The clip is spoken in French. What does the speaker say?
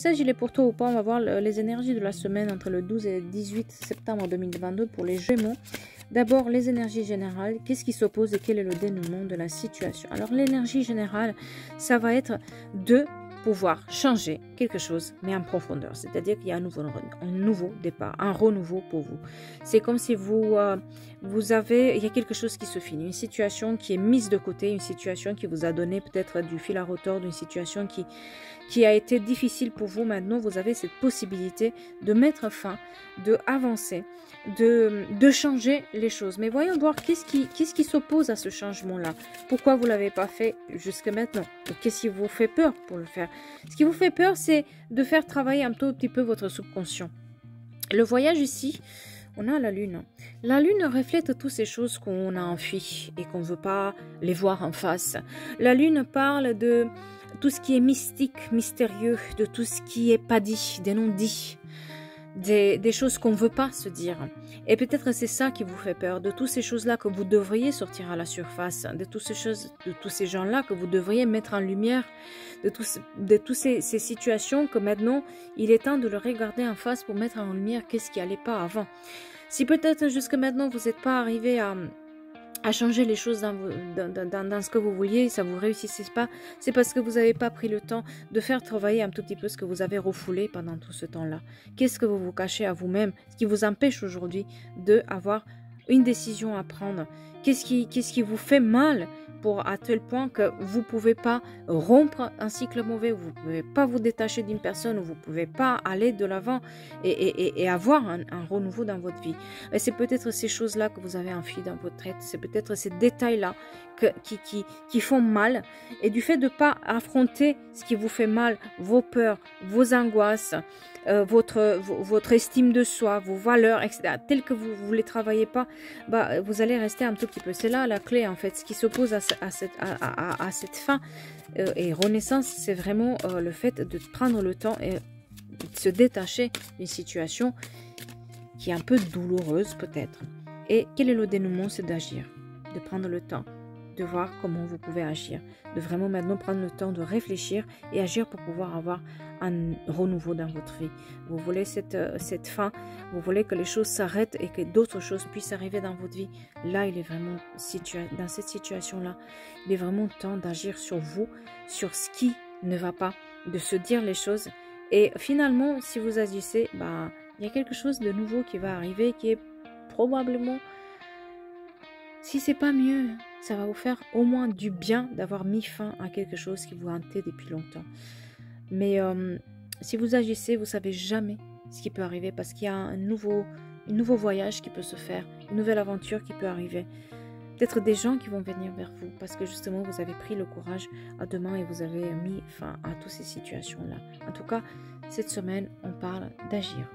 Message, il est pour toi ou pas? On va voir les énergies de la semaine entre le 12 et le 18 septembre 2022 pour les Gémeaux. D'abord, les énergies générales. Qu'est-ce qui s'oppose et quel est le dénouement de la situation? Alors, l'énergie générale, ça va être de pouvoir changer quelque chose, mais en profondeur. C'est-à-dire qu'il y a un nouveau départ, un renouveau pour vous. C'est comme si il y a quelque chose qui se finit, une situation qui est mise de côté, une situation qui vous a donné peut-être du fil à retordre, une situation qui a été difficile pour vous. Maintenant, vous avez cette possibilité de mettre fin, de avancer, de changer les choses. Mais voyons voir qu'est-ce qui s'oppose à ce changement-là. Pourquoi vous ne l'avez pas fait jusque maintenant? Qu'est-ce qui vous fait peur pour le faire? Ce qui vous fait peur, c'est de faire travailler un tout petit peu votre subconscient. Le voyage ici, on a la lune. La lune reflète toutes ces choses qu'on a enfuies et qu'on ne veut pas les voir en face. La lune parle de tout ce qui est mystique, mystérieux, de tout ce qui est pas dit, des non-dits, des choses qu'on ne veut pas se dire. Et peut-être c'est ça qui vous fait peur, de toutes ces choses-là que vous devriez sortir à la surface, de toutes ces choses, de tous ces gens-là que vous devriez mettre en lumière, de toutes ces situations que maintenant, il est temps de le regarder en face pour mettre en lumière qu'est-ce qui n'allait pas avant. Si peut-être jusque maintenant, vous n'êtes pas arrivé à changer les choses dans ce que vous vouliez, ça vous réussissait pas, c'est parce que vous n'avez pas pris le temps de faire travailler un tout petit peu ce que vous avez refoulé pendant tout ce temps-là. Qu'est-ce que vous vous cachez à vous-même, ce qui vous empêche aujourd'hui d'avoir une décision à prendre? Qu'est-ce qui vous fait mal à tel point que vous ne pouvez pas rompre un cycle mauvais, vous ne pouvez pas vous détacher d'une personne, vous ne pouvez pas aller de l'avant et avoir un renouveau dans votre vie. Et c'est peut-être ces choses-là que vous avez enfuies dans votre tête, c'est peut-être ces détails-là qui font mal. Et du fait de ne pas affronter ce qui vous fait mal, vos peurs, vos angoisses, votre estime de soi, vos valeurs, etc., telles que vous ne les travaillez pas, vous allez rester un tout petit peu. C'est là la clé, en fait. Ce qui s'oppose à cette fin et renaissance, c'est vraiment le fait de prendre le temps et de se détacher d'une situation qui est un peu douloureuse, peut-être. Et quel est le dénouement? C'est d'agir, de prendre le temps, de voir comment vous pouvez agir, de vraiment maintenant prendre le temps de réfléchir et agir pour pouvoir avoir un renouveau dans votre vie. Vous voulez cette fin, vous voulez que les choses s'arrêtent et que d'autres choses puissent arriver dans votre vie. Là, il est vraiment dans cette situation-là, il est vraiment temps d'agir sur vous, sur ce qui ne va pas, de se dire les choses. Et finalement, si vous agissez, il y a quelque chose de nouveau qui va arriver, qui est probablement, si c'est pas mieux, ça va vous faire au moins du bien d'avoir mis fin à quelque chose qui vous hantait depuis longtemps. Mais si vous agissez, vous savez jamais ce qui peut arriver parce qu'il y a un nouveau voyage qui peut se faire, une nouvelle aventure qui peut arriver. Peut-être des gens qui vont venir vers vous parce que justement vous avez pris le courage à deux mains et vous avez mis fin à toutes ces situations-là. En tout cas, cette semaine, on parle d'agir.